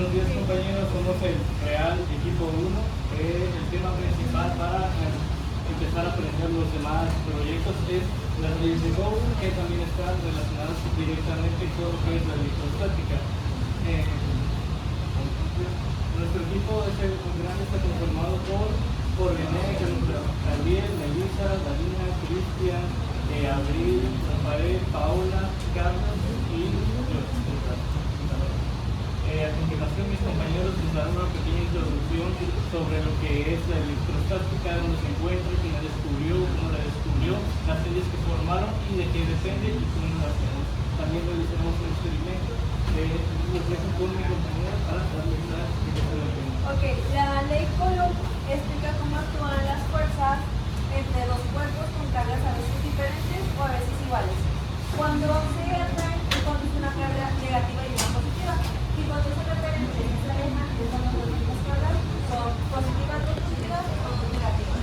Buenos días compañeros, somos el Real Equipo 1. El tema principal para empezar a aprender los demás proyectos es las leyes de Gauss, que también están relacionadas directamente con lo que es la electrostática. Nuestro equipo grande está conformado por René, Javier, Melissa, Dalina, Cristian, Abril, Rafael, Paola, Carlos y yo. A continuación, mis compañeros les darán una pequeña introducción sobre lo que es la electrostática, dónde se encuentra, quién la descubrió, cómo la descubrió, las leyes que formaron y de qué depende y cómo las hacemos. También realizaremos un experimento. Les dejo con mi compañera para darles la explicación del tema. Ok, la ley Coulomb explica cómo actúan las fuerzas entre dos cuerpos con cargas a veces diferentes o a veces iguales. Cuando se atraen, entonces una carga negativa y una positiva. Y cuando se repelen, se alejan, estas dos mismas cargas son positivas o positivas o negativas.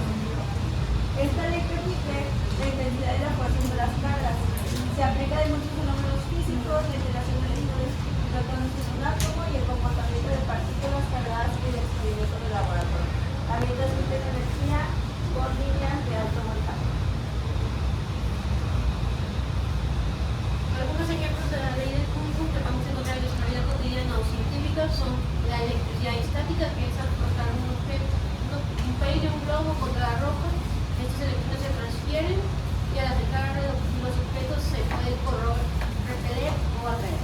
Esta ley permite la intensidad y la fuerza de las cargas. Se aplica de muchos fenómenos físicos, la interacción de electrones de un átomo y el comportamiento de partículas cargadas y de experimentos de laboratorio. También transmite energía por líneas de alto voltaje. Algunos ejemplos de la ley de Coulomb que vamos a encontrar en nuestra vida cotidiana o científica son la electricidad estática, que es al frotar un peine, un globo contra la roca, estos electrones se transfieren y al acercar los objetos se pueden repeler o atraer.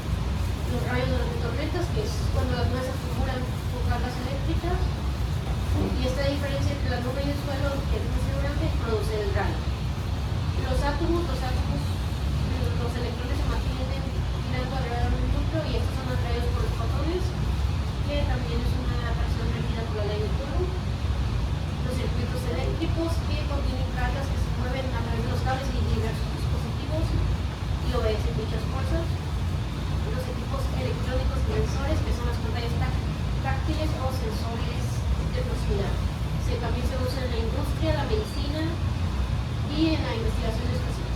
Los rayos de tormentas, que es cuando las nubes acumulan con cargas eléctricas, y esta diferencia entre la nube y el suelo, que es muy grande, produce el rayo. Los electrones se mantienen girando alrededor del núcleo y estos son atraídos por los fotones, que también es una atracción regida por la ley de Coulomb. Los circuitos eléctricos, que contienen cargas que se mueven a través de los cables y diversos dispositivos y obedecen dichas fuerzas. Los equipos electrónicos y sensores, que son las pantallas táctiles o sensores de proximidad. También se usa en la industria, la medicina y en la investigación espacial.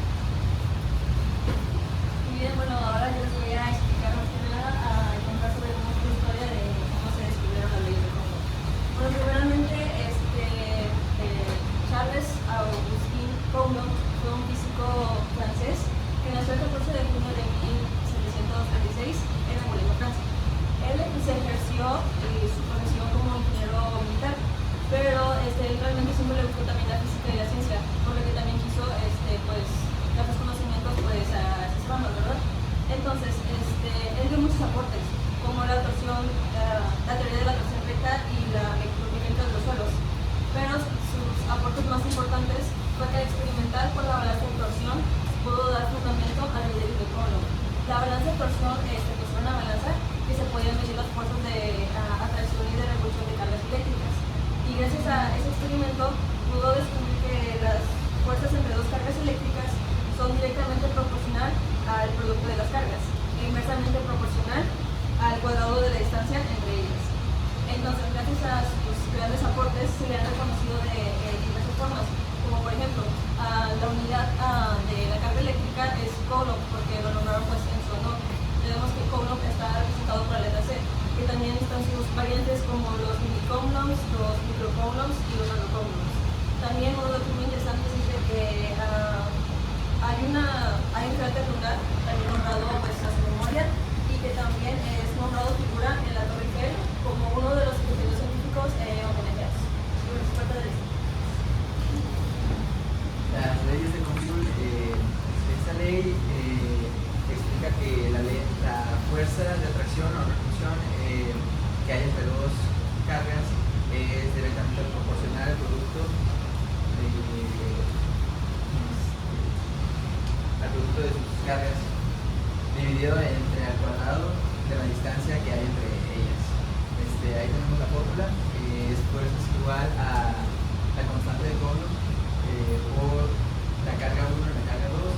Muy bien, bueno, ahora les voy a explicar más que nada a contar sobre una historia de cómo se descubrieron las leyes de Coulomb. Bueno, primeramente, Charles Augustin Coulomb fue un físico francés que nació el 14 de junio de 1736 en Angoulême, Francia. Él se ejerció su profesión como ingeniero militar, pero él realmente siempre le gustó también la física y la ciencia, por lo que también quiso pues, dar sus conocimientos pues, a esas ramas, ¿verdad? Entonces, él dio muchos aportes, como la torsión, la teoría de la torsión recta y el movimiento de los suelos, pero sus aportes más importantes fue que al experimentar con la balanza de torsión pudo dar fundamento a la ley de Coulomb. La balanza de torsión pues, era una balanza que se podían medir las fuerzas de atracción y de repulsión de cargas eléctricas. Y gracias a ese experimento pudo descubrir que las fuerzas entre dos cargas eléctricas son directamente proporcional al producto de las cargas e inversamente proporcional al cuadrado de la distancia entre ellas. Entonces, gracias a sus grandes aportes se le han reconocido de diversas formas, como por ejemplo, la unidad de la carga eléctrica es Coulomb, porque lo nombraron pues, en su honor. Vemos que Coulomb está representado por la letra C, que también están sus variantes como los milicoulombs, los microcoulombs y los nanocoulombs. También uno de los muy interesantes es de que hay un cráter lunar también nombrado pues, a su memoria y que también es nombrado figura en la Torre Eiffel como uno de los criterios científicos homenajeados. Las leyes de Coulomb, esta ley explica que la fuerza de atracción o repulsión que hay entre dos cargas es directamente proporcional al producto de sus cargas dividido entre el cuadrado de la distancia que hay entre ellas. Ahí tenemos la fórmula, es fuerza es igual a la constante de Coulomb por la carga 1 y la carga 2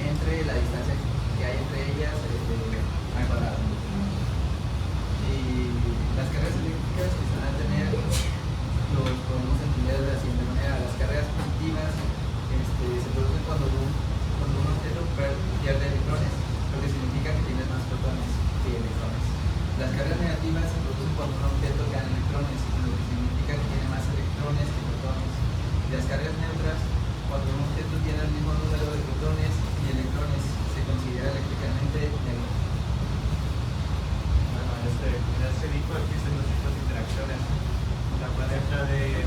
entre la distancia que hay entre ellas al cuadrado. Y las cargas eléctricas que se van a tener los podemos entender de la siguiente manera. Las cargas positivas se producen cuando un objeto pierde electrones, lo que significa que tiene más protones que electrones. Las cargas negativas se producen cuando un objeto gana electrones, lo que significa que tiene más electrones que protones. Y las cargas neutras, cuando un objeto tiene el mismo número de protones y electrones, se considera eléctricamente neutro. Bueno, en este tipo existen dos tipos de interacciones. La pareja de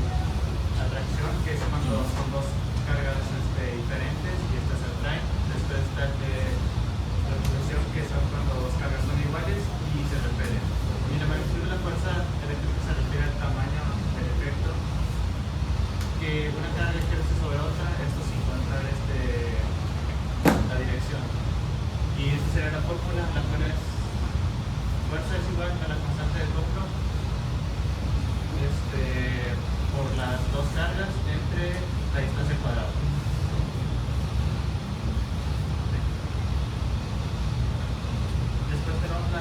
atracción, que es cuando son dos cargas diferentes y estas se atraen. Después está el de repulsión, que son cuando dos cargas son iguales y se repelen. Y la magnitud de la fuerza eléctrica se refiere al tamaño del efecto que una carga ejerce sobre otra, esto sin contar la dirección. Y esta sería la fórmula, la cual es fuerza es igual a la constante de Coulomb por las dos cargas entre la distancia al cuadrado. Después tenemos la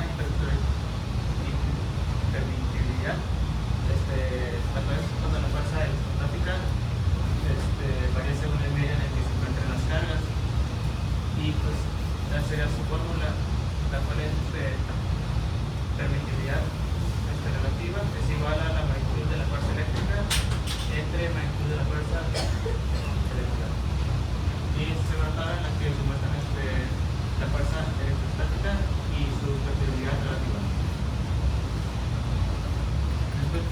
intermitividad, la cual es cuando la fuerza estática varía según el medio en el que se encuentran las cargas. Y pues esa sería su fórmula, la cual es permitividad relativa es igual a la magnitud de la fuerza eléctrica entre magnitud de la fuerza eléctrica. Y se tabla en la que se muestran la fuerza electrostática y su permitividad relativa. Después,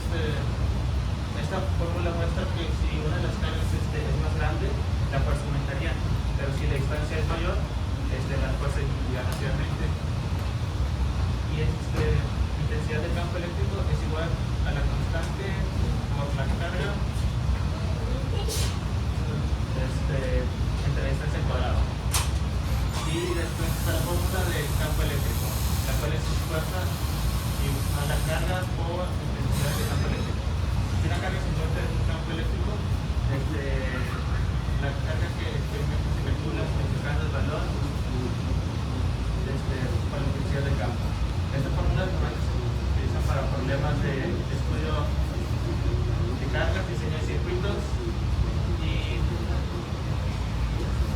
esta fórmula muestra que si una de las cargas es más grande, la fuerza aumentaría, pero si la distancia es mayor, la fuerza disminuirá rápidamente. Y intensidad del campo eléctrico es igual a la constante por la carga entre la distancia al cuadrado. Y después está la fórmula del campo eléctrico, la cual es fuerza y a la carga por intensidad del campo eléctrico. Si una carga se encuentra en un campo eléctrico, la carga que se calcula multiplicando el valor por la intensidad del campo. Esta fórmula normalmente se utiliza para problemas de estudio de cargas, diseño de circuitos y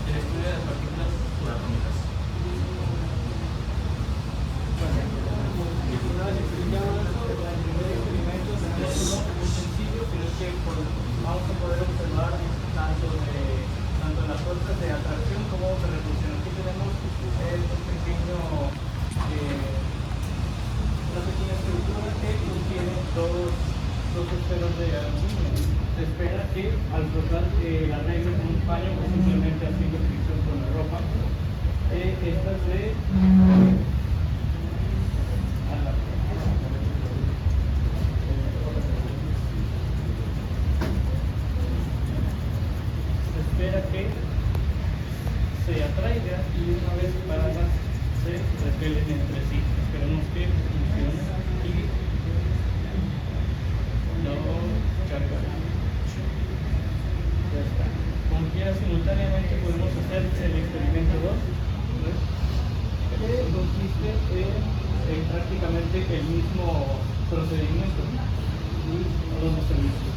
el estudio de partículas subatómicas. Una vez explicado eso, el primer experimento tenemos uno muy sencillo, pero es que vamos a poder observar tanto las fuerzas de atracción como de repulsión. Aquí tenemos una pequeña estructura que contiene dos esferas de aluminio. Se espera que al frotar la regla con un paño o simplemente haciendo fricción con la ropa, estas se espera que se atraigan y una vez paradas se repelen entre sí. Esperemos que funcione y lo cargará. Ya está. Como quiera, simultáneamente podemos hacer el experimento 2, que consiste en prácticamente el mismo procedimiento y los servicios.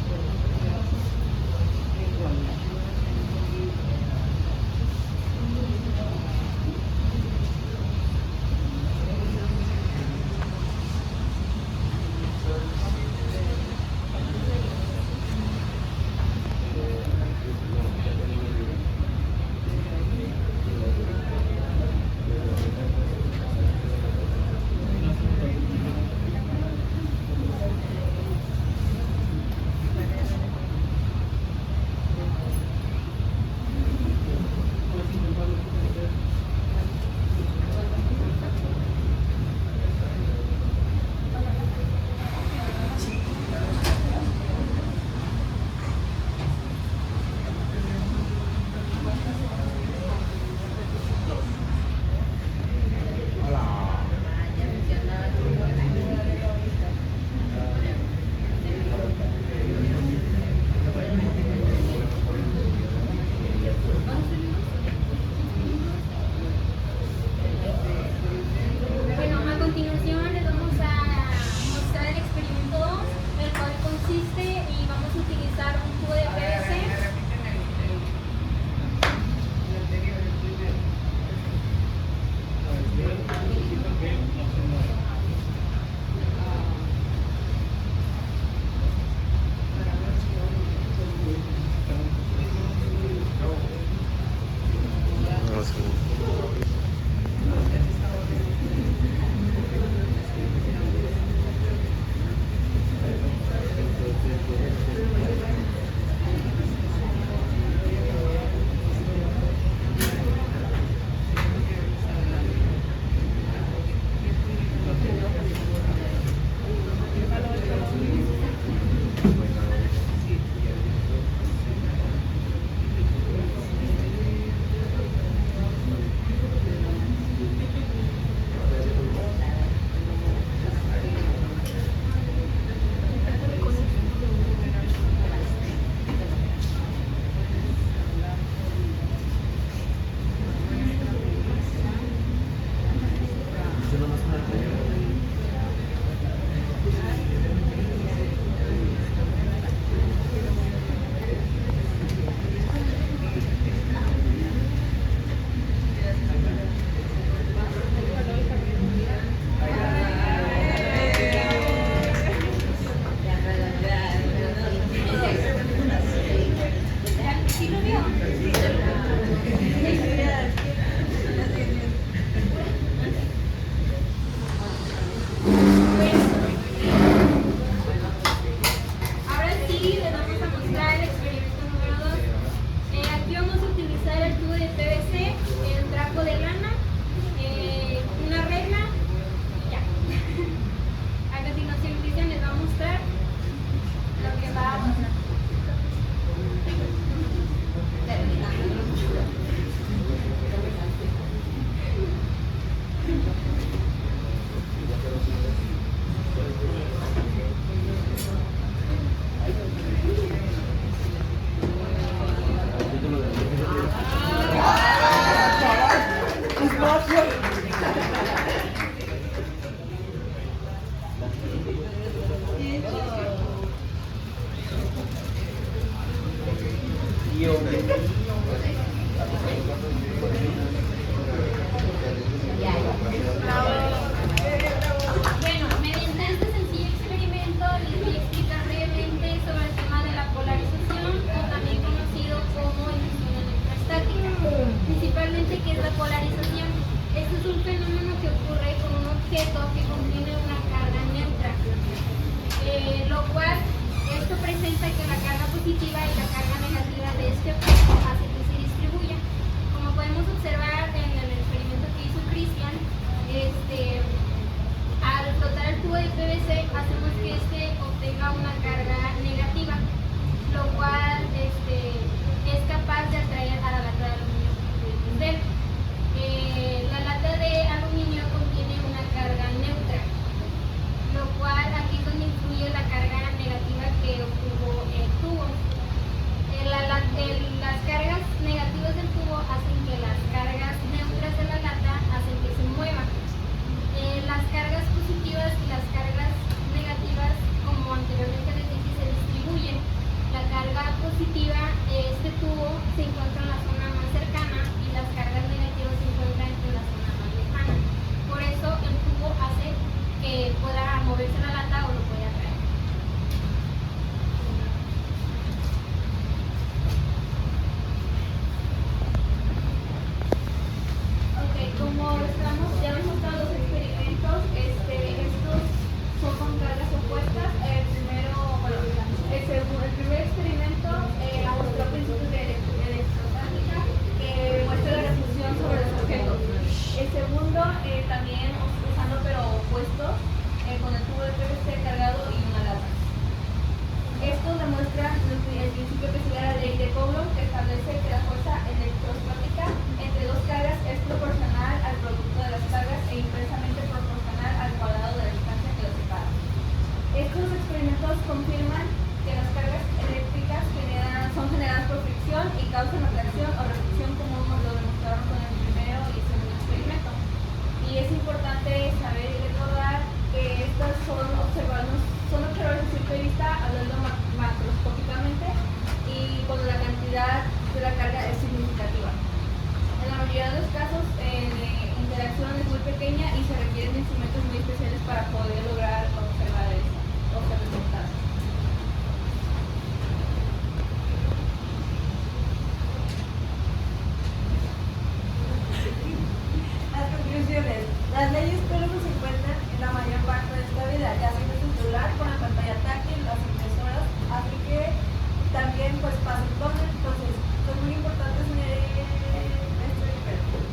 lo cual esto presenta que la carga positiva y la carga negativa de este objeto hace que se distribuya. Como podemos observar en el experimento que hizo Cristian, al flotar el tubo de PVC hacemos que este obtenga una carga negativa, lo cual es capaz de atraer a la lata de aluminio que pudimos ver. La lata de aluminio contiene una carga neutra, lo cual aquí es donde influye la carga negativa que obtuvo el tubo. Las cargas negativas del tubo hacen que las cargas neutras de la lata hacen que se muevan. Las cargas positivas y las cargas negativas, como anteriormente les dije, se distribuyen. La carga positiva de este tubo se encuentra en la zona más cercana y las cargas negativas se encuentran en la zona más lejana. Por eso el tubo hace que pueda moverse la lata o lo pueda atraer. Ok, como ya hemos mostrado los experimentos, estos son con cargas opuestas. El primer experimento mostró principios de electrostática que muestra la repulsión sobre los objetos. El segundo también usando pero opuestos, con el tubo de PVC cargado y una lata. Esto demuestra el principio que sigue la ley de Coulomb, que establece que la fuerza electrostática entre dos cargas es proporcional al producto de las cargas e inversamente proporcional al cuadrado de la distancia que los separa. Estos experimentos confirman que las cargas eléctricas son generadas por fricción y causan atracción o repulsión, como lo demostraron con el primero y el segundo experimento. Y es importante saber y recordar que estas son observables desde el punto de vista hablando macroscópicamente y cuando la cantidad de la carga es significativa. En la mayoría de los casos, la interacción es muy pequeña y se requieren instrumentos muy especiales para poder lograr observar resultados. Las conclusiones. Las leyes Coulomb se encuentran en la mayor parte de esta vida, ya sea en tu celular, con la pantalla táctil, las impresoras, así que también pues pasan cosas. Entonces, son muy importantes en este experimento.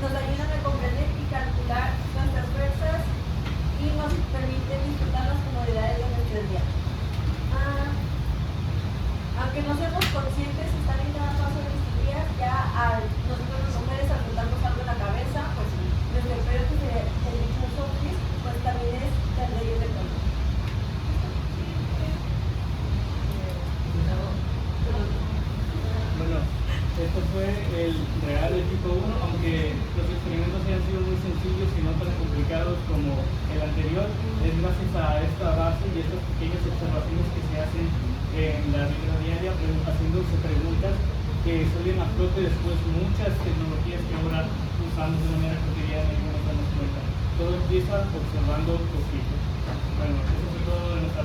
Nos ayudan a comprender y calcular nuestras fuerzas y nos permiten disfrutar las comodidades de nuestro día. Aunque no seamos conscientes, están en cada paso de nuestros días, ya nosotros las mujeres al montarnos algo en la cabeza, pues nuestro espero que el dichoso Chris, pues también es las leyes de Coulomb. Bueno, esto fue el real del tipo 1, aunque los experimentos hayan sido muy sencillos y no tan complicados como el anterior, es gracias a esta base y estas pequeñas observaciones que se hacen en la vida diaria, haciéndose preguntas que salen a flote después muchas tecnologías que ahora usamos de manera cotidiana y no nos damos cuenta. Todo empieza observando cositas. Bueno, eso fue todo de nuestra